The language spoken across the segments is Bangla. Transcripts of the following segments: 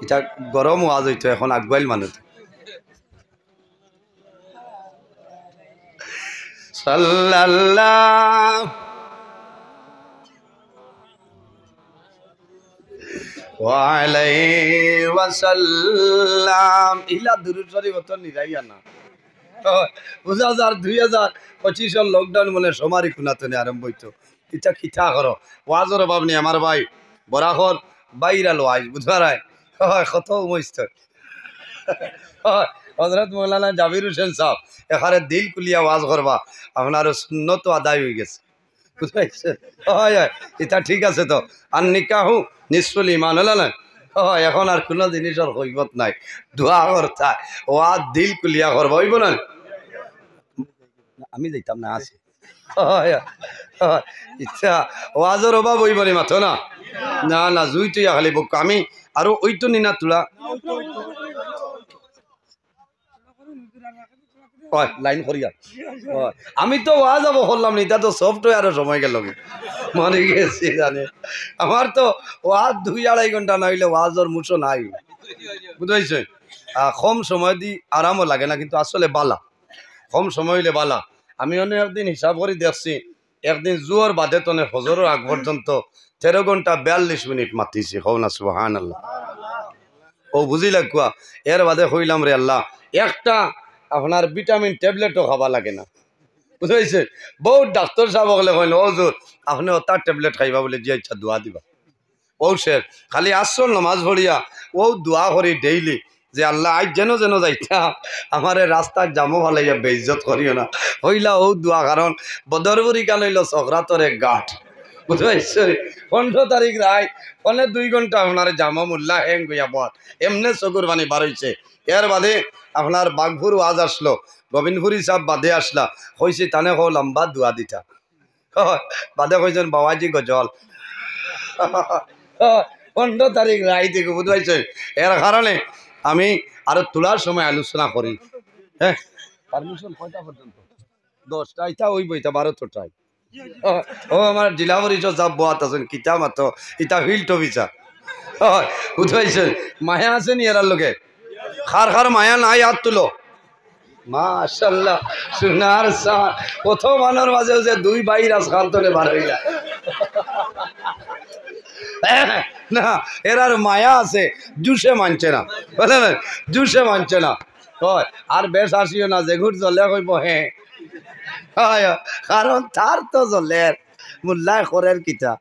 এটা গরম ওয়াজ হইতো এখন আগুয়াইল মানুষ সাল্লাল্লাহু আলাইহি ওয়াসাল্লাম ইলা দুরূদ শরীফ তো নিরাইয়া না 2025 লকডাউন মনে সমারি খুনাতনে আরম্ভ হইতো এটা কিতা করো ওয়াজর অভাব নেই আমার ভাই বরাখর বাইরা লো আইস বুঝবারাই কত মস্ত হযরত মৌলানা জাবির হোসেন সাহেব এখানে দিল কুলিয়া ওয়াজ করবা আপনার সুন্নত আদায় হয়ে গেছে বুঝাইছে হয় এটা ঠিক আছে তো আর নিকাহু নিসফুল ঈমান হলো না এখন আর কোনো জিনিসের হইবত নাই দোয়া করতা ওয়াজ দিল কুলিয়া করবা হইব না আমি যাইতাম না আছে ইচ্ছা ওয়াজের অভাব হইব নি মাথো না না না জুই তুই খালি বুক আমি আর ওইতো নি না তোলা লাইন করিয়া আমি তো ওয়াজ যাব করলাম নি তা তো সফটওয়্যারও সময় গেল মনে গেছি জানে আমার তো ওয়াজ 2-2.5 ঘন্টা না হইলে ওয়াজর মুছো নাই বুঝাইছে কম সময় দি আরামও লাগে না কিন্তু আসলে বালা কম সময় হইলে বালা আমি অনেক একদিন হিসাব করে দেখছি একদিন জোর বাদে তনে ফজরের আগ পর্যন্ত 13 ঘন্টা 42 মিনিট মাতিছি হও না সুবহানাল্লাহ ও বুঝি লাগুয়া এর বাদে হইলাম রে আল্লাহ একটা আপনার ভিটামিন ট্যাবলেটও খাওয়া লাগে না বুঝাইছে বহুত ডাক্তার সাহেব হলে কইল ওজুর আপনি ওটার ট্যাবলেট খাইবা বলে যে ইচ্ছা দোয়া দিবা ও শের খালি আসল নামাজ পড়িয়া ও দোয়া করি ডেইলি যে আল্লাহ আজ যেন যেন যাইতা আমার রাস্তার জামো ভালাইয়া বেইজ্জত করিও না হইলা ও দোয়া কারণ বদরবুরি কাল হইল সগরাতরে গাঠ বুঝাইছে 15 তারিখ রায় ফলে 2 ঘন্টা আপনার জামা মোল্লা হ্যাং গইয়া পর এমনে চকুর পানি বাড়াইছে এর বাদে আপনার বাঘপুর ওয়াজ আসলো গোবিন্দপুরি সাহেব বাদে আসলা কইছে তানে কো লম্বা দোয়া দিতা বাদে কইছেন বাবাজি গজল 15 তারিখ রায় থেকে বুঝাইছে এর কারণে আমি আরো তোলার সময় আলোচনা করি হ্যাঁ পারমিশন কয়টা পর্যন্ত 10টা ইটা ওই বইটা 12টায় ও আমার জেলা পরিষদ সব বাত আছেন কিতা মাতো ইটা ফিল্ড অফিসার বুঝাইছে মায়া আছেন এরার লোকে খার খার মায়া নাই হাত তুলো মাশাআল্লাহ সোনার সার কত মানের মাঝে যে 2 ভাই রাজখান তোলে বার হইলা না এরার মায়া আছে জুসে মানছে না বুঝলেন জুসে মানছে না হয় আর বেশ আসিও না যে ঘুর জ্বলে কইব হ্যাঁ কারণ তার তো জ্বলের মূল্যায় করের কিতা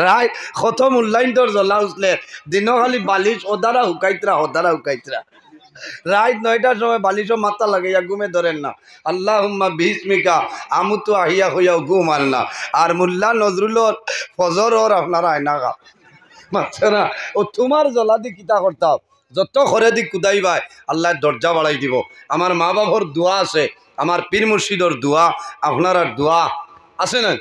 রায় কত মূল্যায়ন তোর জ্বলা উঠলে দিনও খালি বালিশ ওদারা হুকাইতরা রাত 9টার সময় বালিশও মাথা লাগাইয়া ঘুমে ধরেন না আল্লাহুম্মা বিসমিকা আমুতু আহিয়া হইয়া ঘুম আর না আর মোল্লা নজরুলর ফজর ওর আপনারা আয়না গা মাত্র না ও তোমার জ্বলা দি কিতা করতাম যত ঘরে দি কুদাই ভাই আল্লাহ দরজা বাড়াই দিব আমার মা বাবার দোয়া আছে আমার পীর মুর্শিদর দোয়া আপনার দোয়া আছে না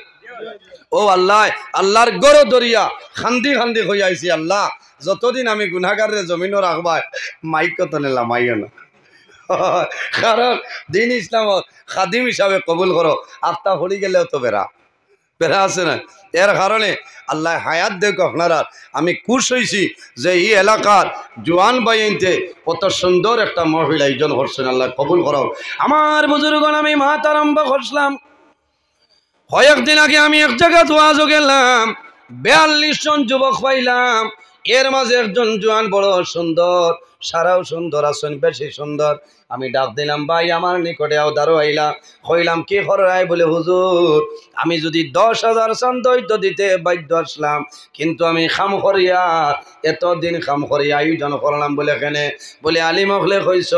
ও আল্লাহ আল্লাহর গড় দরিয়া খান্দি হয়ে আইছি আল্লাহ যতদিন আমি গুনাহগারের জমিনও রাখবাই মাইক তনে লামাইও না কারণ দিন ইসলামত খাদিম হিসাবে কবুল করো আফতা হরি গেলেও তো বেড়া আছে না এর কারণে আল্লাহ হায়াত দেখ আপনারা আমি খুশ হয়েছি যে এই এলাকার জোয়ান বাইনতে কত সুন্দর একটা মহিলা আয়োজন করছেন আল্লাহ কবুল করো আমার বুজুর্গণ আমি মাত আরম্ভ করছিলাম কয়েকদিন আগে আমি এক জায়গা ওয়াজও গেলাম 42 জন যুবক পাইলাম এর মাঝে একজন জোয়ান বড় সুন্দর সারাও সুন্দর আছেন বেশি সুন্দর আমি ডাক দিলাম ভাই আমার নিকটে দাঁড়ো আইলা কইলাম কি খরাই বলে হুজুর আমি যদি 10,000 চান্দৈত দিতে বাধ্য আসলাম কিন্তু আমি খাম করিয়া এতদিন খাম করিয়া আয়োজন করলাম বলে কেনে বলে আলিম হলে কইছ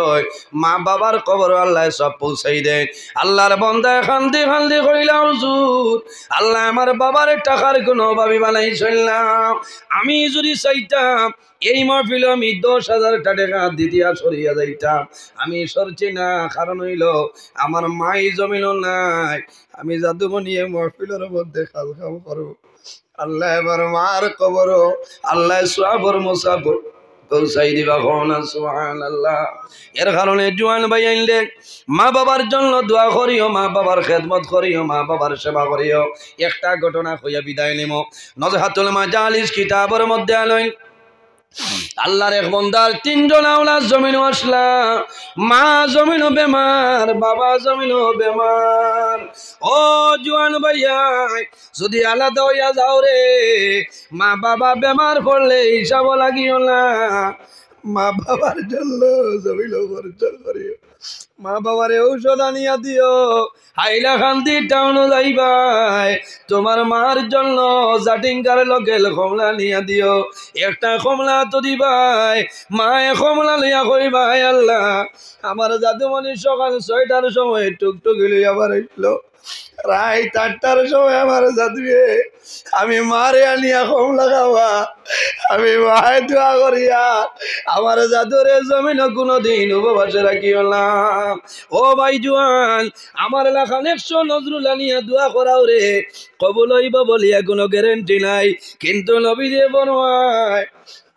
মা বাবার কবর আল্লাহ সব পৌঁছাই দেয় আল্লাহর বান্দা খান্দি কইলা হুজুর আল্লাহ আমার বাবার টাকার কোনো অভাবী বানাইছিল না আমি যদি চাইতাম এই মাহফিলে আমি 10,000 টাকা দিতিয়া সরিয়া যাইতাম আমি সরছি না কারণ হইল আমার মাই জমিনও নাই আমি জাদুমণি এই মাহফিলের মধ্যে কাজ কাম করব আল্লাহ এবার মার কবর আল্লাহ সওয়াবর মুসাফর পৌঁছাই দিবা কোনা সুবহানাল্লাহ এর কারণে জোয়ান ভাই আইলে মা বাবার জন্য দোয়া করিও মা বাবার খেদমত করিও মা বাবার সেবা করিও একটা ঘটনা হইয়া বিদায় নিমো নজহাতুল মাজালিস কিতাবের মধ্যে আলই আল্লাহর এক বান্দার তিনজন আওলাদ জমিন আসলা, মা জমিন বেমার, বাবা জমিন বেমার। ও জোয়ান ভাইয়া, যদি আলাদা হইয়া যাও রে, মা বাবা বেমার পড়লে হিসাব লাগিও না। মা বাবার জন্য জমিন খরচ করিও, মা বাবারে ঔষধ আনিয়া দিও। হাইলাকান্দি টাউন যাইবাই, তোমার মার জন্য জাটিঙ্গার লোকেল কমলা নিয়া দিও। একটা কমলা তো দিবাই, মায়ে কমলা লইয়া কইবাই, আল্লাহ আমার জাদুমণি সকাল 6টার সময় টুকটুকি লইয়া বাড়াইছিল, রাত 8টার সময় আমার জাদুয়ে আমি মারে আনিয়া কমলা খাওয়া। আমি মায়ে দোয়া করিয়া আমার জাদুরে জমিন কোনোদিন উপবাসে রাখিও না। ও ভাই জোয়ান, আমার এলাকা 100 নজরুল আনিয়া দোয়া করাও রে, কবুল হইব বলিয়া কোনো গ্যারেন্টি নাই, কিন্তু নবী যে বনয়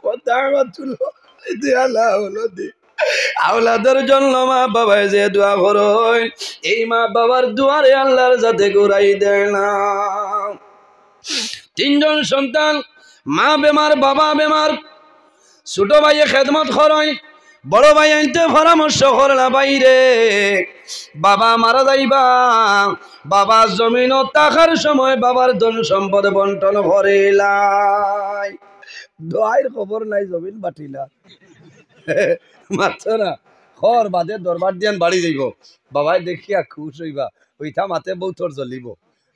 কথা তুলো দিয়া হলো দি আওলাদের জন্য মা বাবায় যে দোয়া করো, এই মা বাবার দুয়ারে আল্লাহর যাতে ঘুরাই দেয় না। 3জন সন্তান, মা বেমার, বাবা বেমার, ছোট ভাইয়ে খেদমত করেন, বড় ভাই আনতে পরামর্শ করলা বাইরে, বাবা মারা যাইবা, বাবা জমিন টাকার সময় বাবার ধন সম্পদ বন্টন করিলাই, দোয়াইর খবর নাই, জমিন বাটিলা মাত্র না খর বাদে দরবার দিয়ান বাড়ি যাইব, বাবাই দেখিয়া খুশ হইবা, ওইটা মাতে বউ তোর জ্বলিব,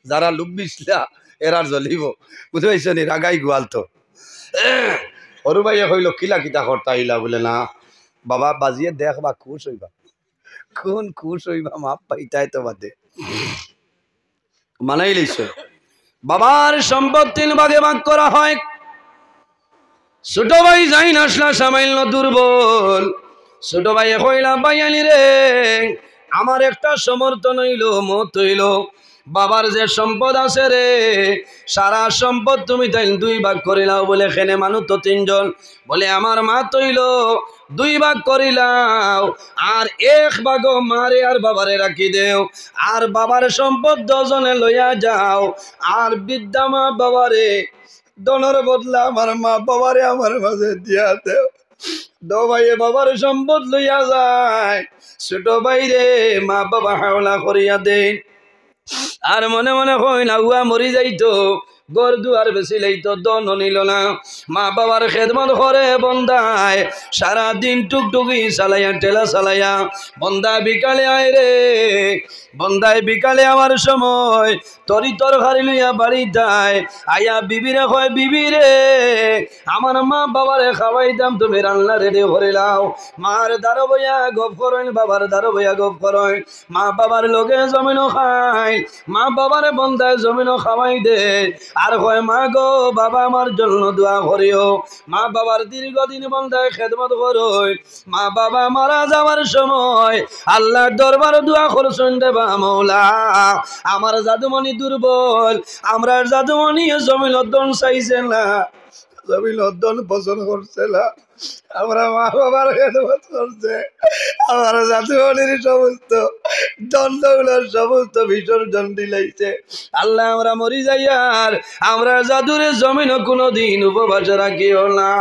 যারা লোক বিছলা এরার জ্বলিব, বুঝতে পারছ নি, রাগাই গোয়াল তো। সরু ভাইয়া কইল কিলা কিতা করতা আইলা, বলে না বাবা বাজিয়ে দেখ বা খুশ হইবা, কোন খুশ হইবা, মাপ পাইতাই তো বাদে মানাই লইছ। বাবার সম্পদ 3 ভাগে ভাগ করা হয়। ছোট ভাই যাই আসলা সামান্য দুর্বল, ছোট ভাই কইলা ভাইয়ানি রে, আমার একটা সমর্থন হইল, মত হইল, বাবার যে সম্পদ আছে রে, সারা সম্পদ তুমি তাই 2 ভাগ করিলাও। বলে এখানে মানুষ তো 3জন, বলে আমার মা তৈল 2 ভাগ করিলাও, আর 1 ভাগ মারে আর বাবারে রাখি দেও, আর বাবার সম্পদ 2 জনে লইয়া যাও, আর বিদ্যা মা বাবারে দনের বদলা আমার মা বাবারে আমার মাঝে দিয়া দেও। 2 ভাইয়ে বাবার সম্পদ লইয়া যায়, ছোট ভাইরে মা বাবা হাওলা করিয়া দেন, আর মনে মনে কই না উয়া মরি যাইতো, গর দুয়ার বেশি লাইতো, দন নিল না। মা বাবার খেদমত করে বন্দায়, সারাদিন টুকটুকি চালাইয়া টেলা চালাইয়া, বন্দা বিকালে আয় রে, বন্দায় বিকালে আমার সময় তরি তরকারি লইয়া বাড়ি যায়, আয়া বিবিরে কয় বিবিরে আমার মা বাবারে খাওয়াইতাম, তুমি রান্না রেডি করে লাও। মার দারো বইয়া গপ করেন, বাবার দারো বইয়া গপ করেন, মা বাবার লগে জমিনও খায়, মা বাবার বন্দায় জমিনও খাওয়াই দে, আর কয় মা গো বাবা আমার জন্য দোয়া করিও। মা বাবার দীর্ঘদিন বন্দায় খেদমত করো, মা বাবা মারা যাওয়ার সময় আল্লাহর দরবার দোয়া করছেন দেবা মৌলা আমার জাদুমণি দুর্বল, আমরা জাদুমণি জমিন অর্জন চাইছে না, জমিন অর্জন পছন্দ করছে না, আমরা মা বাবার খেদমত করছে, আমার জাদুমণির সমস্ত দণ্ডগুলোর সমস্ত বিসর্জন দিলাইছে। আল্লাহ আমরা মরি যাই, আর আমরা জাদুরে জমিন কোনোদিন উপবাসে রাখিও না।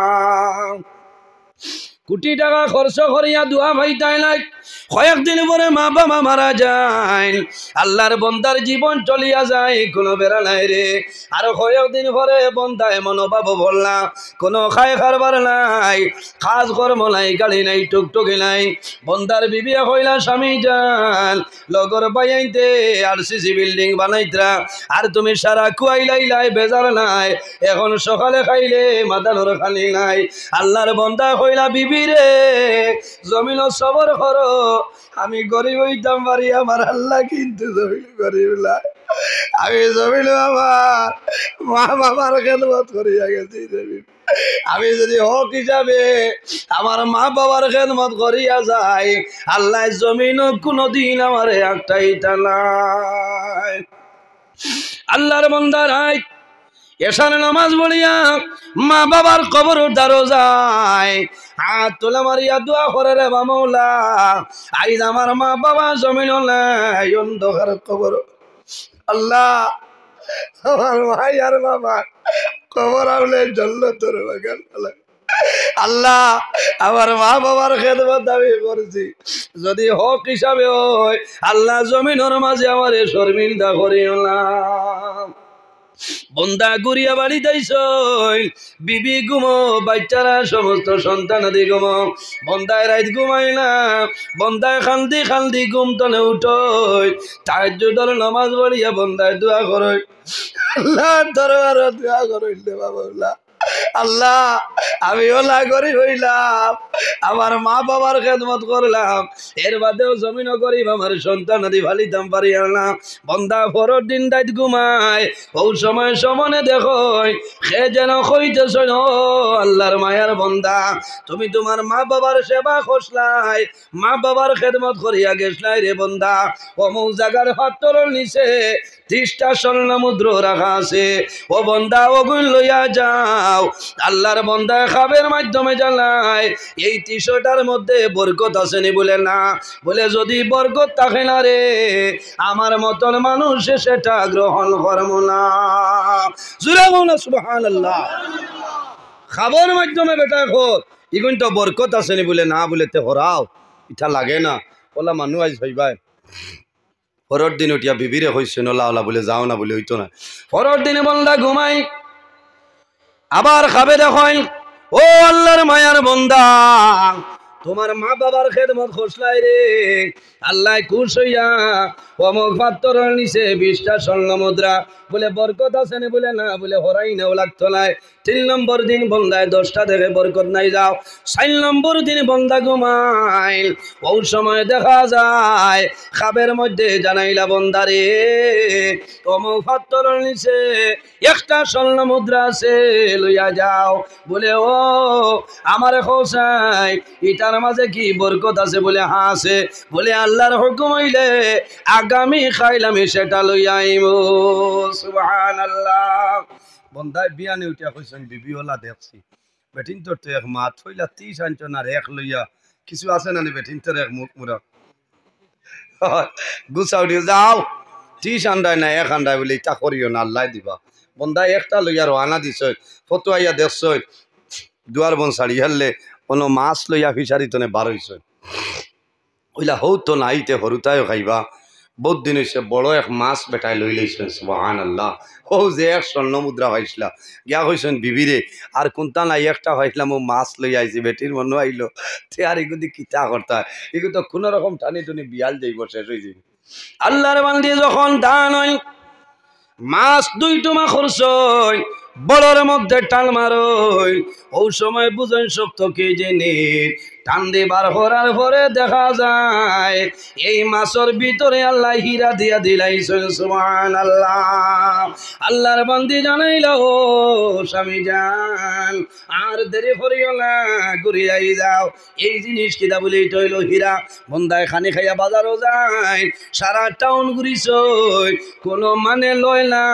কোটি টাকা খরচ করিয়া দোয়া ভাইতাই নাই, কয়েকদিন পরে মা বাবা মারা যায়, আল্লাহর বন্দার জীবন চলিয়া যায়, কোনো বেড়া নাই রে। আর কয়েকদিন পরে বন্দায় মনোভাব বললা, কোনো খাই খারবার নাই, কাজ কর্ম নাই, গাড়ি নাই, টুকটুকি নাই। বন্দার বিবি কইলা স্বামী যান লগর বাইতে RCC বিল্ডিং বানাইতরা, আর তুমি সারা কুয়াইলাই বেজার নাই, এখন সকালে খাইলে মাদানোর খালি নাই। আল্লাহর বন্দা কইলা বিবি রে জমিন সবর করো, আমি গরিব হইতাম পারি, আমার আল্লাহ কিন্তু জমিন গরিব নাই, আমি জমিন আমার মা বাবার খেদমত করিয়া গেছি, আমি যদি হক হিসাবে আমার মা বাবার খেদমত করিয়া যাই, আল্লাহ জমিন কোনদিন আমার একটাই টানায়। আল্লাহর বন্দা রাই এসার নামাজ পড়িয়া মা বাবার কবর দ্বারো যায়, হাত তোলা মারিয়া দোয়া করে রে মৌলা আইজ আমার মা বাবা জমিন নাই, অন্ধকার কবর, আল্লাহ আমার ভাই আর বাবা কবর আউলে জল্ল তোর বাগান আল্লাহ আমার মা বাবার খেদমত দাবি করছি, যদি হক হিসাবে হয় আল্লাহ জমিনের মাঝে আমার শর্মিন্দা করিও না। বন্দা গুড়িয়া বাড়ি যাইছ, বিবি ঘুমো, বাচ্চারা সমস্ত সন্তান আদি ঘুমো, বন্দায় রাত ঘুমাই না, বন্দায় খান্দি খান্দি ঘুম তলে উঠই, তাহাজ্জুদের নামাজ পড়িয়া বন্দায় দোয়া করই, আল্লাহ দরবারে দোয়া করইলে বাবা। আল্লাহ আমি ওলা গরিব হইলাম, আমার মা বাবার খেদমত করলাম, এর বাদেও জমিনও গরিব, আমার সন্তান আদি ভালিতাম পারি না। বন্দা পরের দিন রাত ঘুমায়, ও সময় সমনে দেখো সে যেন কইতেছ, ও আল্লাহর মায়ার বন্দা, তুমি তোমার মা বাবার সেবা করছলাই, মা বাবার খেদমত করিয়া গেছলাই রে বন্দা, অমুক জায়গার হাতর নিচে 30টা স্বর্ণ মুদ্র রাখা আছে, ও বন্দা ওগুল লইয়া যাও। আল্লাহর বন্দা খাবের মাধ্যমে জানায় এই 300টার মধ্যে বরকত আসেনি, বলে না, বলে যদি বরকত থাকে না রে আমার মতন মানুষ সেটা গ্রহণ করবো না। সুবহানাল্লাহ। খাবার মাধ্যমে বেটা খোর ইগুন তো বরকত আসেনি, বলে না, বলে তে হরাও ইটা লাগে না, ওলা মানুষ আজ ভাইবাই। পরের দিন উঠিয়া বিবিরে হয়েছে নলা ওলা বলে যাও না, বলে হইতো না। পরের দিনে বন্দা ঘুমাই, আবার খাবে দেখেন, ও আল্লাহর মায়ার বন্দা, তোমার মা বাবার খেদমত খসলাই রে, আল্লাহ খুশ হইয়া অমুক পাত্তরের নিচে 20টা স্বর্ণ মুদ্রা, বলে বরকত আছে না, বলে না, বলে হরাই নেও লাগতো নাই। 3 নম্বর দিন বন্দায় 10টা দেখে বরকত নাই, যাও। 4 নম্বর দিন বন্দা ঘুমাইল, ও সময় দেখা যায় খাবের মধ্যে জানাইলা বন্দারে অমুক পাত্তরের নিচে 1টা স্বর্ণ মুদ্রা আছে, লইয়া যাও। বলে ও আমার খোসাই ইটার মাঝে কি বরকত আছে, বলে হ্যাঁ আছে। বলে আল্লাহর হুকুম হইলে আগামী খাইলামি সেটা লইয়া আইব। সুবহানাল্লাহ। বন্দায় বিয়ানে উঠিয়া কইছেন, বিবি ওলা দেখছি বেটিন তোর তো এক মা থইলা 30 আনছন আর এক লইয়া কিছু আছে না বেটিন তোর এক মুখ মুরা গুছাও দিও, যাও 30 আন্ডায় না 1 আন্ডায়, বলে ইটা করিও না, আল্লাহ দিবা। বন্দায় একটা লইয়া রওনা দিছ, ফতুয়াইয়া দেখছ দুয়ার বন ছাড়ি হারলে কোনো মাছ লইয়া ফিসারি তনে বার হইছ, ওইলা হৌ তো নাইতে হরুতায়ও খাইবা। বহুত দিন হয়েছে বড় এক মাছ বেটাই লই লইছেন। সুবহানাল্লাহ। ও যে 1 স্বর্ণ মুদ্রা হয়েছিল, গিয়া কইছেন বিবিরে আর কোনটা নাই একটা হয়েছিলাম, ও মাছ লই আইছি, বেটির মনে আইলো তে আর এগুলি কিতা করতে হয়, এগুলো তো কোনো রকম টানি টুনি বিয়াল যাইব, শেষ হয়ে যাবে। আল্লাহর বান্দি যখন দান হয় মাছ 2 টুমা খরচ বড়র মধ্যে টান মারই, ও সময় বুঝেন শক্ত কে জেনে টান দিবার হরার পরে দেখা যায় এই মাছের ভিতরে আল্লাহ হীরা দিয়া দিলাইছেন। সুবহানাল্লাহ। আল্লাহর বান্দি জানাইল, ও স্বামী জান আর দেরি করিও না, ঘুরিয়াই যাও, এই জিনিস কিনা বলে এটা হইল হীরা। বন্দায় খানি খাইয়া বাজারও যায়, সারা টাউন ঘুরিছ, কোনো মানে লয় না,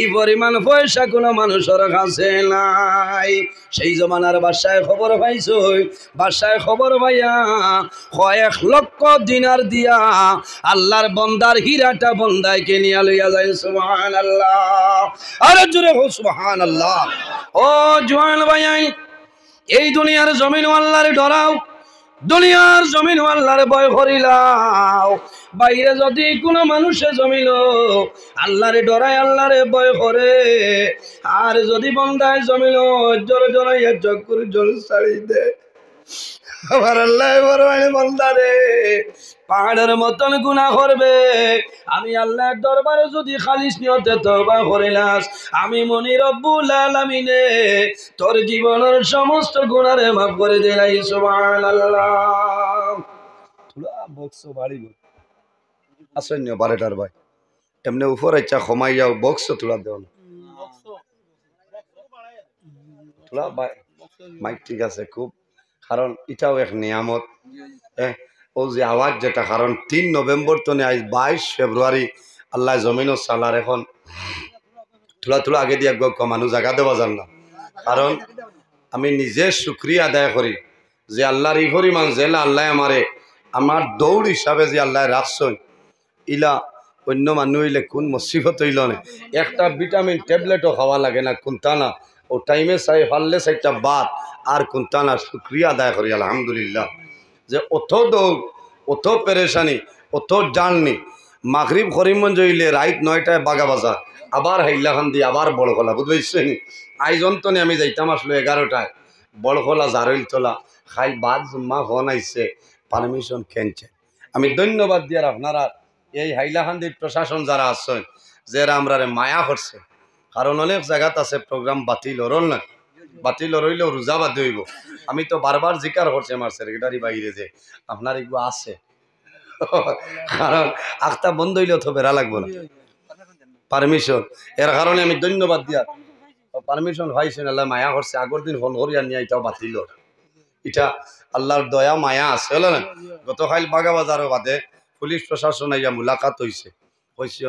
এই পরিমাণ পয়সা কোনো মানুষের কাছে নাই। সেই জমানার বাসায় খবর পাইছ, বাসায় খবর পাইয়া 1 লক্ষ দিনার দিয়া আল্লাহর বন্দার হীরাটা বন্দায়কে নিয়া লইয়া যায়। সুবহানাল্লাহ। আরে জোরে হো সুবহানাল্লাহ। ও জওয়ান ভাই, এই দুনিয়ার জমিন আল্লাহর ডরাও, দুনিয়ার জমিন আল্লাহর ভয় করিলাও। বাইরে যদি কোনো মানুষে জমিন আল্লাহরে ডরায়, আল্লাহরে ভয় করে, আর যদি বন্দায় জমিন জোরে জোরাইয়া চক্কর জোর ছাড়ি দে, আমার আল্লাহ বড় বন্দারে পাহাড়ের মতন গুনাহ করবে, আমি আল্লাহর দরবারে যদি খালিস নিয়তে তওবা করিলাস, আমি মনি রব্বুল আলামিনে তোর জীবনের সমস্ত গুনাহরে মাফ করে দেই। সুবহানাল্লাহ। তুলা বক্স বাড়ি আসেন বারেটার ভাই, এমনি উপরে ইচ্ছা কমাই যাও, বক্স তুলা দেও না, তুলা মাইক ঠিক আছে খুব, কারণ এটাও এক নিয়ামত। ও যে আওয়াজ যেটা, কারণ 3 নভেম্বর তো নেই, 22 ফেব্রুয়ারি আল্লাহ জমিনও সালার, এখন তুলা তুলা আগে দিয়ে মানুষ জায়গা দেওয়া যান না, কারণ আমি নিজে শুক্রিয়া আদায় করি যে আল্লাহর এই পরিমাণ জেলা আল্লাহ আমারে আমার দৌড় হিসাবে যে আল্লাহ রাখছেন, ইলা অন্য মানুষ হইলে কোন মুসিবত হইল না, একটা ভিটামিন ট্যাবলেটও খাওয়া লাগে না, কোনটা না, ও টাইমে চাই পারলে 4টা ভাত আর কোনটা না শুক্রিয়া আদায় করি আলহামদুলিল্লাহ যে অত দৌড় অত পেরেশানি অত জাননি মাগরিব করিমগঞ্জ হইলে রাইত 9টায় বাগা বাজার আবার হাইলাকান্দি আবার বড়খোলা বুঝবেন আইজন তো আমি যাইতাম আসলো 11টায় বড়খোলা জারইল তোলা খাই বাদ জুম্মা হন আইসে পারমিশন খেনছে আমি ধন্যবাদ দিয়ার আপনারা এই হাইলাকান্দির প্রশাসন যারা আছেন যারা আমরা মায়া করছে কারণ অনেক জায়গাত আছে প্রোগ্রাম বাতিল হরল না বাতিল হইলেও রোজা বাদ হইব আমি তো বারবার জিকার করছি আমার সেক্রেটারি বাইরে যে আপনার এগুলো আছে কারণ আখতা বন্ধ হইলেও তো বেড়া লাগবো না পারমিশন এর কারণে আমি ধন্যবাদ দিয়া পারমিশন পাইছেন আল্লাহ মায়া করছে আগর দিন ফোন করিয়া নিয়ে এটাও বাতিল এটা আল্লাহর দয়া মায়া আছে হলো না গতকাল বাগা বাজারও বাদে পুলিশ প্রশাসন আইয়া মুলাকাত হয়েছে হয়েছে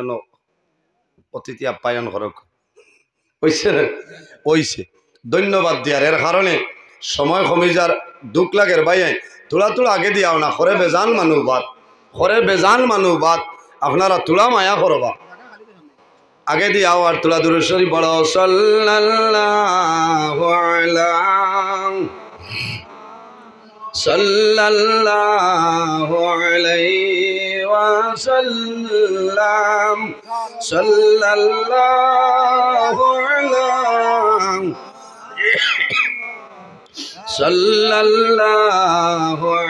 অতিথি আপ্যায়ন করক হয়েছে হয়েছে ধন্যবাদ দিয়ার এর কারণে সময় কমে যার দুঃখ লাগের বাইরে তোলা তোলা আগে দিয়াও না করে বেজান মানুষ বাদ করে বেজান মানুষ বাদ আপনারা তোলা মায়া করবা আগে দিয়াও আর তোলা দূরেশ্বরী বড় সাল্লাল্লাহু আলাইহি ওয়াসাল্লাম সাল্লাল্লাহু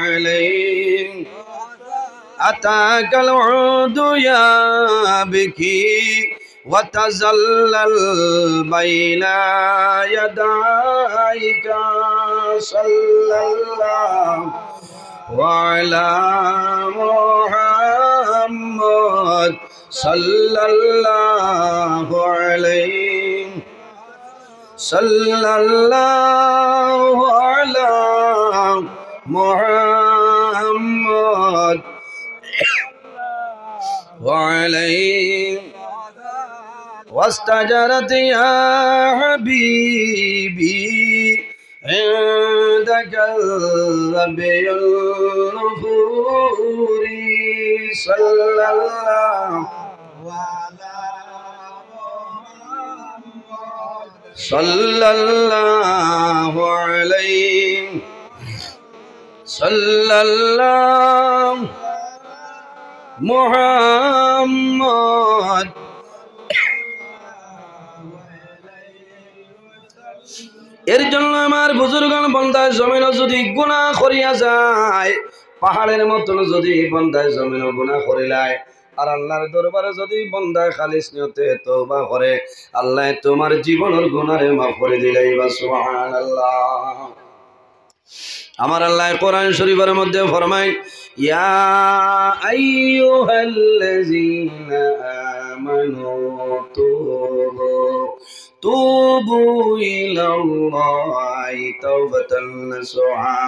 আলাইহি আতাকাল উদু ইয়া বিকি وتزلل بين يديك صلى الله على محمد صلى الله عليه صلى الله على محمد وعليه واستجرت يا حبيبي عندك الربيع النفور صلى الله صلى الله عليه صلى الله محمد এর জন্য আমার বুজুর্গান বন্দায় জমিন যদি গুনাহ করিয়া যায় পাহাড়ের মতন যদি বন্দায় জমিন গুনাহ করিলায় আর আল্লাহর দরবারে যদি বন্দায় খালিস নিয়তে তওবা করে আল্লাহ তোমার জীবনের গুনাহে মাফ করে দিলেই বা সুবহানাল্লাহ আমার আল্লাহ কোরআন শরীফের মধ্যে ফরমায় ইয়া আইয়ুহাল্লাযীনা আমানু তুবু ইলাল্লাহি তাওবাতান নাসুহা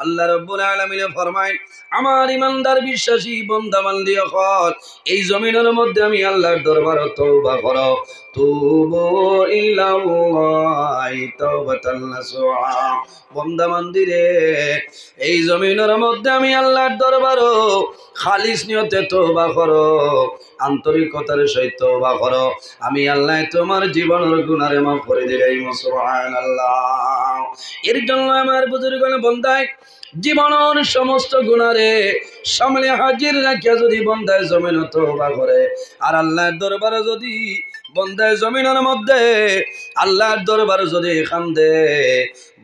আল্লাহ রাব্বুল আলামিন ফরমায় আমার ইমানদার বিশ্বাসী বান্দা বান্দি হল এই জমিনের মধ্যে আমি আল্লাহর দরবারে তওবা করো তুবু ইলাল্লাহি তাওবাতান নাসুহা বান্দা বান্দি রে এই জমিনের মধ্যে আমি আল্লাহর দরবারে খালিস নিয়তে তওবা করো আন্তরিকতার সহিত তওবা করো আমি আল্লাহ তোমার জীবনের গুনাহে মাফ করে দিলেই সুবহানাল্লাহ এর জন্য আমার বুজুর্গগণ বন্দায় জীবনের সমস্ত গুনাহে সামনে হাজির রাখিয়া যদি বন্দায় জমিন তওবা করে আর আল্লাহর দরবারে যদি বন্দায় জমিনের মধ্যে আল্লাহর দরবারে যদি কান্দে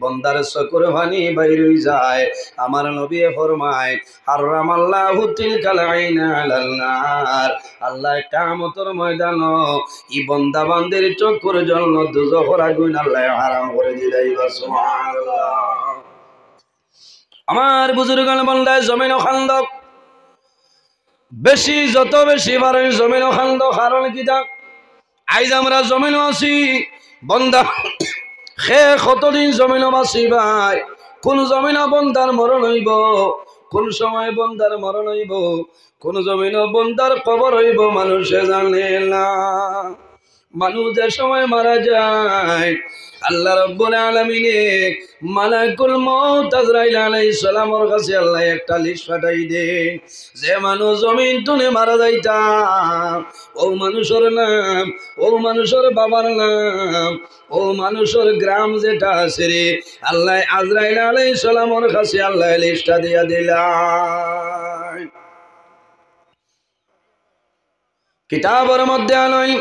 বন্দার চকুর পানি বাইর হই যায় আমার নবী ফরমায় হারামাল্লাহু তিলকাল আইনা আলাল নার আল্লাহ কিয়ামতের ময়দানে ই বন্দা বান্দির চকুর জন্য দুজখের আগুন আল্লাহ হারাম করে দিলাই সুবহানাল্লাহ আমার বুজুর্গগণ বন্দায় জমিন খান্দক বেশি যত বেশি বারে জমিন খান্দক কারণ কি তা আইজ আমরা জমিন আছি বন্দা খে কতদিন জমিন বাসি ভাই কোন জমিন বন্দার মরণ হইব কোন সময় বন্দার মরণ হইব কোন জমিন বন্দার কবর হইব মানুষে জানে না মানুষ যে সময় মারা যায় আল্লাহ রাব্বুল আলামিনে মালাকুল মউত আজরাইল আলাইহিস সালামের কাছে আল্লাহ একটা লিস্ট পাঠাই দেন যে মানুষ জমিন তুলে মারা যাইতা ও মানুষের নাম ও মানুষের বাবার নাম ও মানুষের গ্রাম যেটা আছে রে আল্লাহ আজরাইল আলাইহিস সালামের কাছে আল্লাহ লিস্টটা দিয়া দিলেন কিতাবের মধ্যে আনয়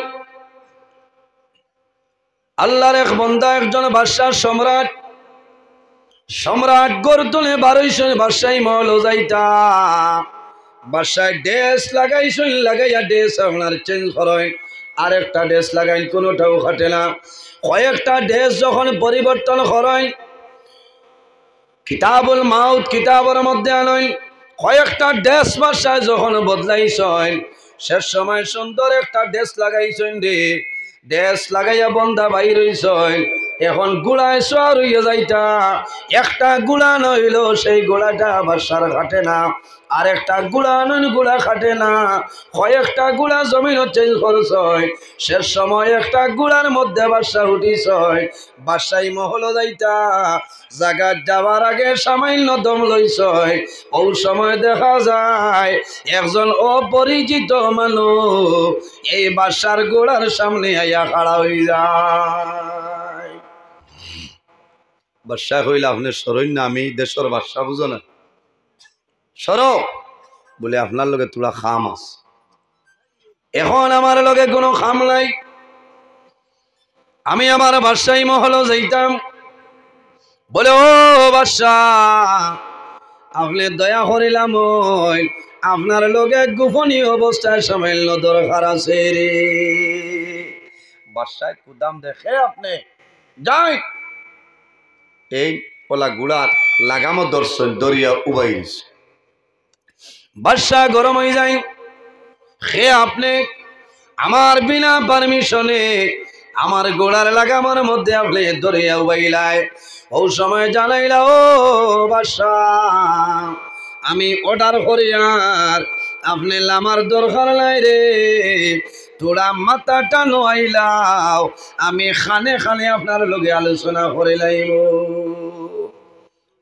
আল্লাহর এক বান্দা একজন বাদশাহ সম্রাট গর্দনে 1200 বাদশাহী মহল যাইতা বাদশাহ ড্রেস লাগাইয়া ড্রেস আপনার চেঞ্জ করেন আরেকটা ড্রেস লাগাইন কোনোটাও খাটে না কয়েকটা ড্রেস যখন পরিবর্তন করেন কিতাবুল মাউত কিতাবের মধ্যে আনয় কয়েকটা ড্রেস বাদশাহ যখন বদলাইছেন শেষ সময় সুন্দর একটা ড্রেস লাগাইছেন রে ড্রেস লাগাইয়া বন্ধা বাইর হইছেন এখন গুড়ায় সোয়ার হইয়া যাইতা একটা গুড়া নইল সেই গুড়াটা বাদশার খাটে না আর একটা গুড়া নইল গুড়া খাটে না কয়েকটা গুড়া জমিন চেঞ্জ করছ শেষ সময় একটা গুড়ার মধ্যে বাদশা উঠিস বাদশাহী মহল যাইতা জায়গা যাওয়ার আগে সামান্য দম লইছ ও সময় দেখা যায় একজন অপরিচিত মানুষ এই বাদশার গোড়ার সামনে আইয়া খাড়া হয়ে যায় বাদশা কইলা আপনি সরই না আমি দেশের বাদশা বুঝো না সরো বলে আপনার লগে তোলা খাম আছে এখন আমার লগে কোনো খাম নাই আমি আমার বাদশাহী মহল যাইতাম বলে ও বাদশা আপনি দয়া করিলাম আপনার লগে গোপনীয় অবস্থায় সামান্য দরকার আছে রে বাদশাহ কুদাম দেখে আপনি যাই এই ওলা গুড়ার লাগামো দর্শন দরিয়া উবাইস বাদশাহ গরম হয়ে যায় হে আপনি আমার বিনা পারমিশনে আমার গোড়ার লাগামার মধ্যে আপনি দরিয়া উবাইলায় ও সময় জানাইলা ও বাদশাহ আমি অর্ডার করি আর আপনি লামার দরকার নাই রে তোরা মাথাটা নোয়াইলাও আমি খানে খানে আপনার লগে আলোচনা করে লাইব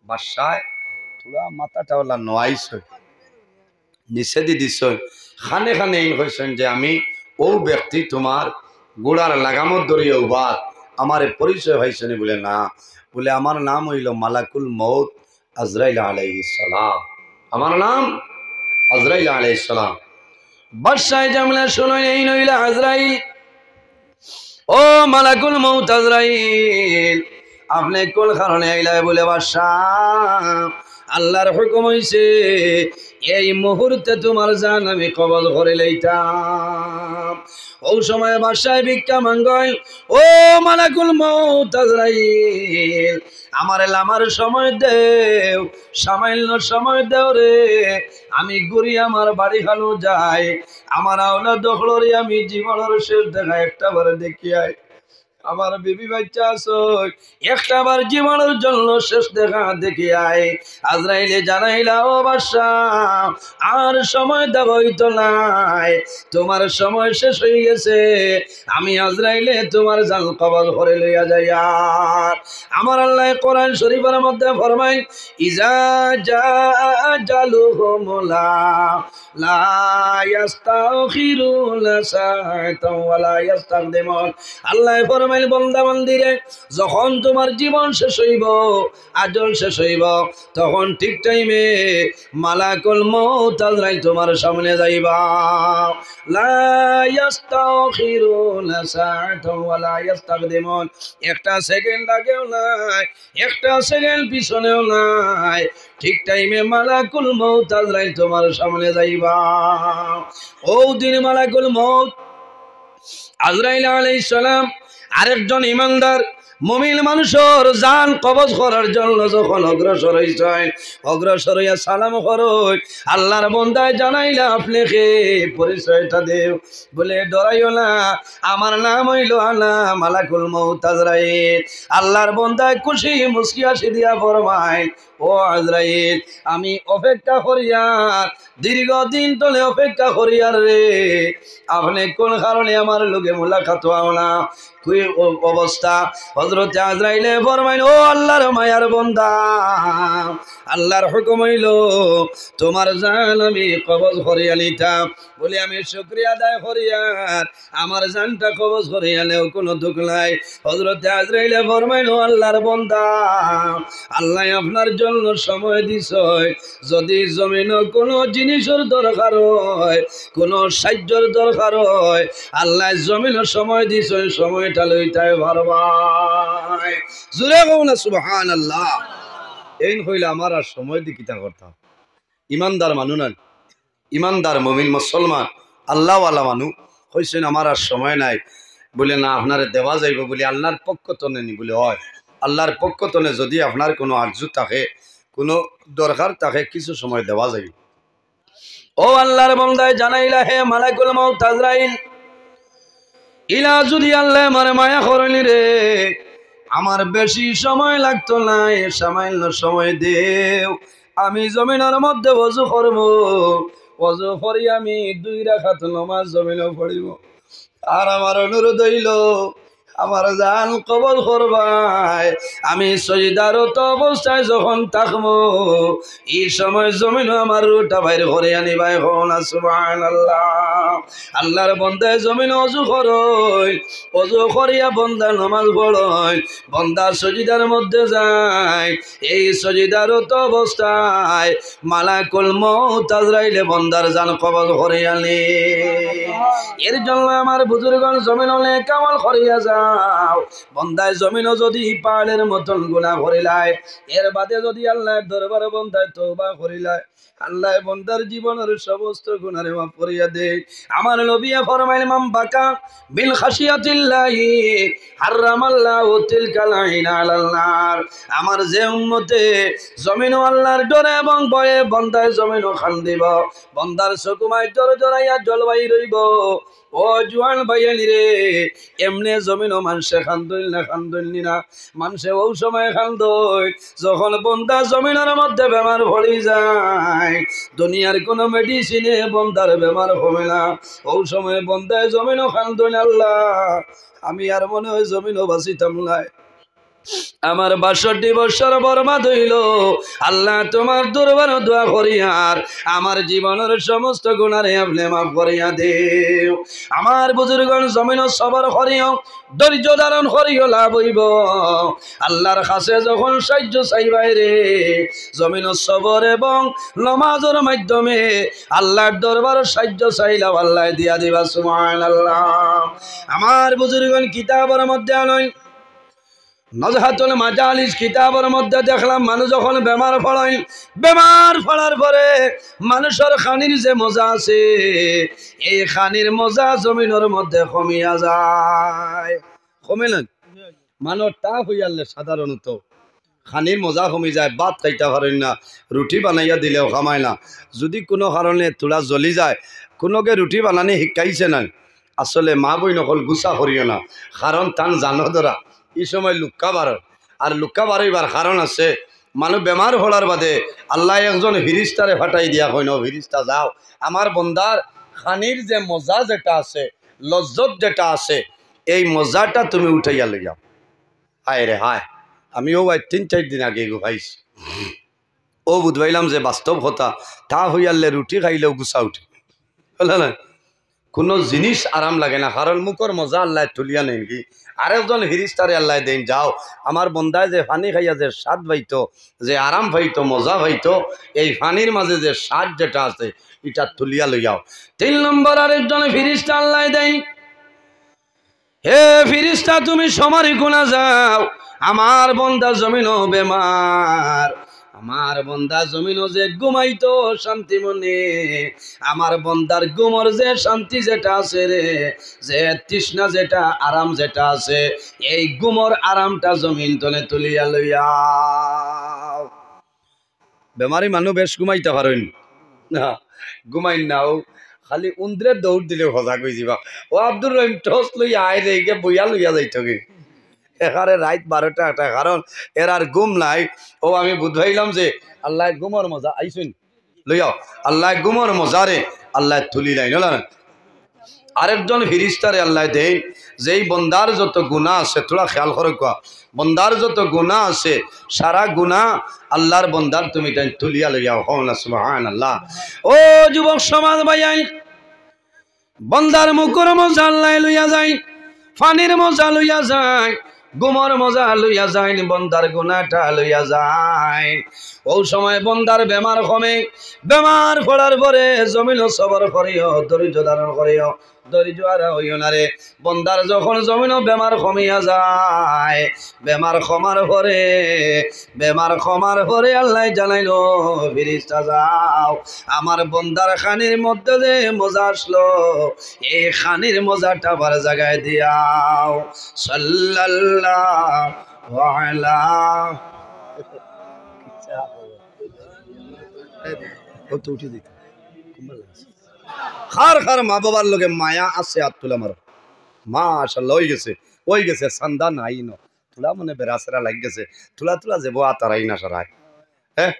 বাদশাহ তোরা মাথাটা ওলা নোয়াইছ নিষে দি দিছ খানে খানে এই হয়েছেন যে আমি ও ব্যক্তি তোমার গোড়ার লাগামত দরিয়া উবাদ আমার পরিচয় হয়েছেন বলে না বলে আমার নাম হইল মালাকুল মউত আজরাইল আলাইহিস সালাম আমার নাম আজরাইল আলাইহিস সালাম বাদশাহ জামলা শুনুন এই নইলা আজরাইল ও মালাকুল মউত আজরাইল আপনি কোন কারণে আইলাই বলে বাদশাহ আল্লাহর হুকুম হইছে এই মুহূর্তে তোমার জান আমি কবল করে লইতাম ও সময় বাদশাহ ভিক্ষা মাঙ্গল ও মালাকুল মউত আজরাইল আমার সময় দেও সামান্য সময় দেও রে আমি ঘুরি আমার বাড়ি খানো যাই আমার আওলা দখলরে আমি জীবনের শেষ দেখা একটা বারে দেখি আই আমার বিবি বাচ্চা আছে একটা বার জীবনের জন্য শেষ দেখা দেখি আই আজরাইলে জানাইলা ও বাদশাহ আর সময় দেব হইতো নাই তোমার সময় শেষ হয়ে গেছে আমি আজরাইলে তোমার জান কবল করে লইয়া যাই আর আমার আল্লাহ কোরআন শরীফের মধ্যে ফরমায় ইজা জালুহুম লা ইস্তাখিরুনা সাআতাও ওয়া লা ইস্তাকদিমুন আল্লাহ ফরমাইল বান্দা বান্দিরে যখন তোমার জীবন শেষ হইব আজল শেষ হইব তখন ঠিক টাইমে মালাকুল মউত আজরাইল তোমার সামনে যাইবা লা ইস্তাখিরুনা সাআতাও ওয়া লা ইস্তাকদিমুন একটা সেকেন্ড আগেও নাই একটা সেকেন্ড পিছনেও নাই ঠিক টাইমে মালাকুল মউত আজরাইল তোমার সামনে যাইবা ও দিন মালাকুল মউত আজরাইল আলাইহিস সালাম আরেকজন ইমানদার মুমিন মানুষের জান কবজ করার জন্য যখন অগ্রসর হইয়া সালাম করই আল্লাহর বান্দায় জানাইলা আপনি কে পরিচয়টা দেও বলে ডরাইও না আমার নাম হইল আনা মালাকুল মউত আজরাইল আল্লাহর বান্দায় খুশি মুস্কি হাসি দিয়া ফরমায় ও আজরাইল আমি অপেক্ষা করিয়ার দীর্ঘদিন তলে অপেক্ষা করিয়ার রে আপনি কোন কারণে আমার লোকে মুলাকাত হও না কি অবস্থা হযরত আজরাইলে ফরমাইল ও আল্লাহর মায়ার বান্দা আল্লাহর হুকুম হইল তোমার জান আমি কবজ করিয়া নিতাম বলে আমি শুকরিয়া আদায় করিয়ার আমার জানটা কবজ করিয়া নেও কোনো দুঃখ নাই হযরত আজরাইলে ফরমাইল আল্লাহর বান্দা আল্লাহ আপনার জন্য সময় দিছে যদি জমিন কোনো জিনিসের দরকার হয় কোনো সাহায্যের দরকার হয় আল্লাহ জমিন সময় দিছে সময়টা লইতাই ভারবাই জোরে কও না সুবহানাল্লাহ এই হইলে আমার আর সময় দি কিতা করতাম ইমানদার মানুষ না ইমানদার মুমিন মুসলমান আল্লাহওয়ালা মানুষ কইছেন আমার আর সময় নাই বলে না আপনারে দেওয়া যাইব বলে আল্লাহর পক্ষ তনে নি বলে হয় আল্লাহর পক্ষ তনে যদি আপনার কোনো আরজু থাকে কোনো দরকার থাকে কিছু সময় দেওয়া যাইব ও আল্লাহর বান্দায় জানাইলা হে মালাকুল মউত আজরাইল ইলা যদি আল্লাহ মারে মায়া করলি রে আমার বেশি সময় লাগতো না সামান্য সময় দেও আমি জমিনের মধ্যে ওযু করব ওযু করি আমি 2 রাকাত নামাজ জমিনে পড়িব আর আমার অনুরোধ হইল আমার জান কবল করবাই আমি সজদারত অবস্থায় যখন থাকবো এই সময় জমিন আমার রুটা বাইরে ঘরে আনিবাই হন সুবহানাল্লাহ আল্লাহর বান্দা জমিন ওযু করই ওযু করিয়া বান্দা নামাজ পড়ই বান্দা সজদার মধ্যে যায় এই সজদারত অবস্থায় মালাকুল মউত আজরাইলে বান্দার জান কবল করে আনে এর জন্য আমার বুজুর্গগণ জমিন হলে কামাল করিয়া যাও বন্দায় জমিনও যদি পাহাড়ের মতন গুনাহ করিলায় এর বাদে যদি আল্লাহর দরবারে বন্দায় তওবা করিলায় আল্লাহ বন্দার জীবনের সমস্ত গুনাহ মাফ করিয়া দেয় আমার নবী ফরমাইল মাম বাকা বিল খাশিয়াতিল্লাহি হারামাল্লাহু তিলকাল আইনা আলাল নার আমার যে উম্মতে জমিন আল্লাহর ডরে এবং ভয়ে বন্দায় জমিনও খান্দিব বন্দার চকুমাই জোর জড়াইয়া জলবায়ু রইব ও জোয়ান ভাইয়ানি রে এমনে জমিন মানুষে খান্দইল না খান্দইল না মানুষে ও সময় খান্দই যখন বন্দা জমিনের মধ্যে বেমার ভরি যায় দুনিয়ার কোনো মেডিসিনে বন্দার বেমার হবে না ও সময় বন্দায় জমিনও খান্দইল আল্লাহ আমি আর মনে হয় জমিনও বাঁচিতাম নাই আমার ৬২ বছর বরবাদ হইল আল্লাহ তোমার দরবারে দোয়া করি আর আমার জীবনের সমস্ত গুনাহে আপনি মাফ করিয়া দেও আমার বুজুর্গগণ জমিন সবর করিও ধৈর্য ধারণ করিও লাভ হইব আল্লাহর কাছে যখন সাহায্য চাইবাই রে জমিন সবর এবং নামাজের মাধ্যমে আল্লাহর দরবারে সাহায্য চাইলাও আল্লাহ দিয়া দিবা সুবহানাল্লাহ আমার বুজুর্গগণ কিতাবের মধ্যে আনয় নজহাতুল মাজালিস কিতাবের মধ্যে দেখলাম মানুষ যখন বেমার পড়ায় বেমার পড়ার পরে মানুষের খানির যে মজা আছে এই খানির মজা জমিনের মধ্যে কমিয়া যায় কমে না মানুষ তা হইয়ালে সাধারণত খানির মজা কমি যায় ভাত খাইতে পারেন না রুটি বানাইয়া দিলেও খামায় না যদি কোনো কারণে তোলা জ্বলি যায় কোনোকে রুটি বানানি শিকাইছে না আসলে মা বই নকল গুছা করিও না কারণ তান জানো ধরা এই সময় লুক্কা বাড় আর লুক্কা বাড়াইবার কারণ আছে মানুষ বেমার হওয়ার বাদে আল্লাহ একজন ফিরিস্তারে ফাটাই দিয়া হয় না ফিরিস্তা যাও আমার বন্দার খানির যে মজা যেটা আছে লজ্জত যেটা আছে এই মজাটা তুমি উঠাইয়া লই যাও হায় রে হায় আমিও ভাই ৩-৪ দিন আগে ভাইছি ও বুঝবাইলাম যে বাস্তব কথা তা হইয়ালে রুটি খাইলেও গুছা উঠে বলে না কোনো জিনিস আরাম লাগে না কারণ মুখর মজা আল্লাহ তুলিয়া নেই কি আরেকজন ফিরিস্তারে আল্লাহ দেন যাও আমার বন্দায় যে পানি খাইয়া যে স্বাদ পাইতো যে আরাম পাইতো মজা পাইতো এই পানির মাঝে যে স্বাদ যেটা আছে এটা তুলিয়া লইয়াও ৩ নম্বর আরেকজন ফিরিস্তা আল্লাহ দেন হে ফিরিস্তা তুমি সমারি কোনা যাও আমার বন্দা জমিনও বেমার আমার বন্দা জমিনও যে ঘুমাইতো শান্তি মনে আমার বন্দার ঘুমর যে শান্তি যেটা আছে রে যে তৃষ্ণা যেটা আরাম যেটা আছে এই ঘুমর আরামটা জমিন তলে তুলিয়া লইয়া বেমারি মানুষ বেশ ঘুমাইতে পারেন না ঘুমাইন নাও খালি উন্দ্রের দৌড় দিলে সজাগ হয়ে যাবা ও আব্দুর রহিম টস লইয়া আয় রে বইয়া লইয়া যাইত গে এখানে রাত 12টা একটা, কারণ এর আর ঘুম নাই। ও আমি বুঝাইলাম যে আল্লাহ ঘুমর মজা আইসুন লইয়াও, আল্লাহ ঘুমর মজারে আল্লাহ তুলি লাইন না। আরেকজন ফিরিস্তারে আল্লাহ দেন, যেই বন্দার যত গুনাহ আছে, তোরা খেয়াল করে কোয়া, বন্দার যত গুনাহ আছে সারা গুনাহ আল্লাহর বন্দার তুমি তাই তুলিয়া লইয়াও। হও না সুবহানাল্লাহ। ও যুবক সমাজ ভাইয়াই, বন্দার মুখর মজা আল্লাহ লইয়া যায়, ফানির মজা লইয়া যায়, গুমর মজা লইয়া যায়, বন্দার গুনাহটা লইয়া যায়। ও সময় বন্দার বেমার কমে, বেমার পড়ার পরে জমিন সবর করিও, ধৈর্য ধারণ করিও, ধৈর্য আর হইও না রে। বন্দার যখন জমিন বেমার কমিয়া যায়, বেমার ক্ষমার পরে আল্লাহ জানাইলো ফিরিস্তা যাও, আমার বন্দার খানির মধ্যে যে মজা আসলো, এই খানির মজাটা বার জায়গায় দিয়াও। সাল্লাল্লাহু আলা খার মা বাবার লগে মায়া আছে, আর তুলা মারো মাশাআল্লাহ হয়ে গেছে সান্দা নাই ন তুলা মনে বেড়াচেরা লাগ গেছে, তুলা যাব আতারাই না সারাই। হ্যাঁ,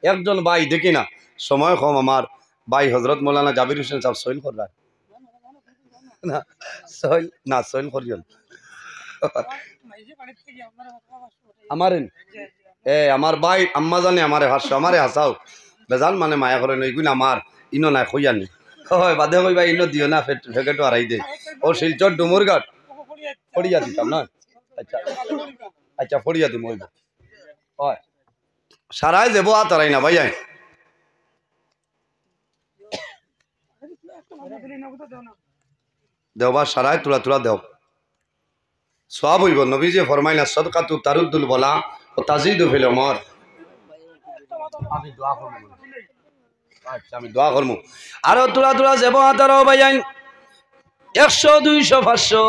একজন ভাই দেখি না, সময় কম, আমার ভাই হজরত মৌলানা জাবির হোসেন সাহেব সইল কররা না সইল করিও আমারেন আমার ভাই আম্মা জানে আমারে হাসো, আমারে হাসাও বেজাল মানে মায়া করে নইগুন আমার ইনো নাই খইয়ানি হয় বাদে কইবা ইনো দিও না, ফেকেটো হারাই দে। ও শিলচর ডুমুর ঘাট ফড়িয়া দিতাম না। আচ্ছা আচ্ছা ফড়িয়া দিম হইব, হয় সারাই যাব আতারাই না ভাই। দেওবা সারাই তুলা দেও সব হইব। নবীজি ফরমাইনা সদকাতু তারুদ্দুল বলা ও তাজিদু ফিল উমর। আমি দোয়া করবো আরো তুলা যাব আতারাও ভাইয়াই। 100 200 500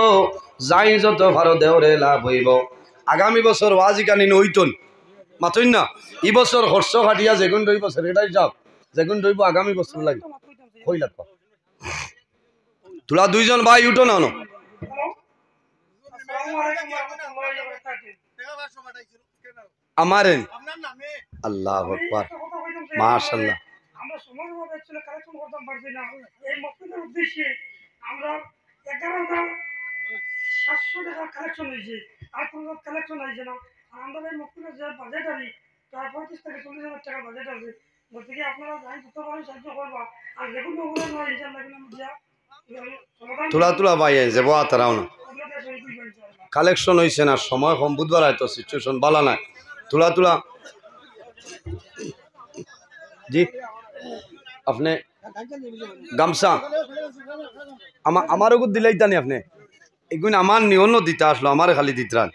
যাই যত ভালো দেওরে লাভ হইব। আগামী বছর ওয়াজি কানি নইতন মাতইন না, এই বছর খরচ কাটিয়া যেগুন রইব সেটাই যাও, যেগুন রইব আগামী বছর লাগে কই লাগ। তোরা দুইজন ভাই উঠো না আমারেন আল্লাহ আকবার মাশাআল্লাহ। আমরা সমাজভাবে অ্যাকচুয়ালি কালেকশন করতে পারছি না, এই মসজিদের উদ্দেশ্যে আমরা 11,700 টাকা কালেকশন হয়েছে, আর কোনো কালেকশন হয়েছে না। আর আমাদের এই মসজিদের যে বাজেট আছে প্রায় 35 থেকে 40,000 টাকা বাজেট আছে। বলতে কি আপনারা যাই যত পারেন সাহায্য করবা, আর যেগুলো ওগুলো নয় ইনশাআল্লাহ কিন্তু দিয়া তুলা ভাই যাব আতারাও না। কালেকশন হয়েছে না, সময় কম, বুধবার হয়তো সিচুয়েশন ভালো নাই। তুলা জি আপনি গামছা আমারও গুদ দিলাই তানি আপনি এগুন আমার নিয়ন দিতে আসলো, আমার খালি দিতরান।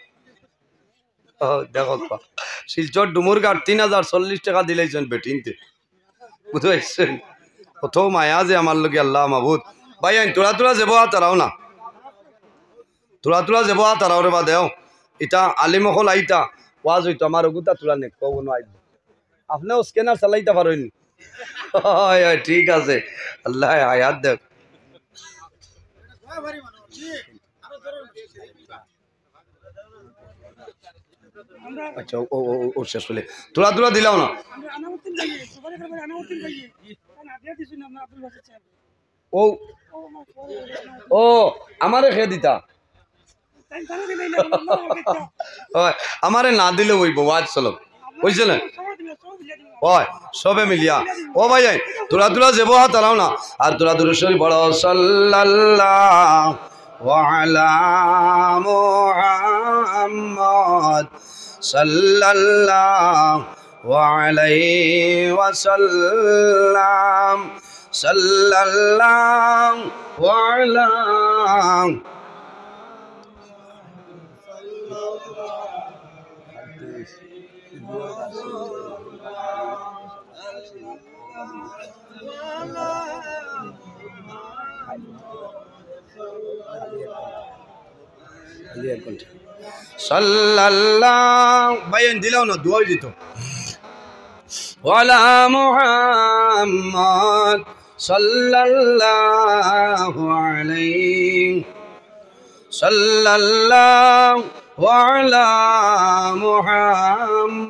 দেখো শিলচর ডুমুর ঘাট 3040 টাকা দিলাইছেন বেটিনতে, বুঝতে পারছেন কত মায়া যে আমার লোকে আল্লাহ মাহবুদ। ভাই আইন তোরা যাব তারাও না, তোরা যাব তারাও রে বা দেও। এটা আলিমহল আইতা ওয়াজ হইতো আমার ওগুতা তোলা নেই কোনো আইব, আপনিও স্ক্যানার চালাইতে পারেন। ঠিক আছে, আল্লাহ হায়াত দেখ। আচ্ছা ও শেষ হলে তোরা দিলাও না। ও আমারে খেয়ে দিতা, আমারে না দিলে হইব ওয়াজ চলো বুঝছে না, হয় সবে মিলিয়া। ও ভাই তোরা যাব তারাও না, আর তোরা শরীফ বড় সাল্লাল্লাহু আলা মুহাম্মদ সাল্লাল্লাহু আলাইহি ওয়াসাল্লাম সাল্লাল্লাহু আলা সাল্লাল্লাহু ভাইন দিলাও না দোয়া দিত ওয়ালা মুহাম্মদ সাল্লাল্লাহু আলাইহি সাল্লাল্লাহু আলা মুহাম্মাদ।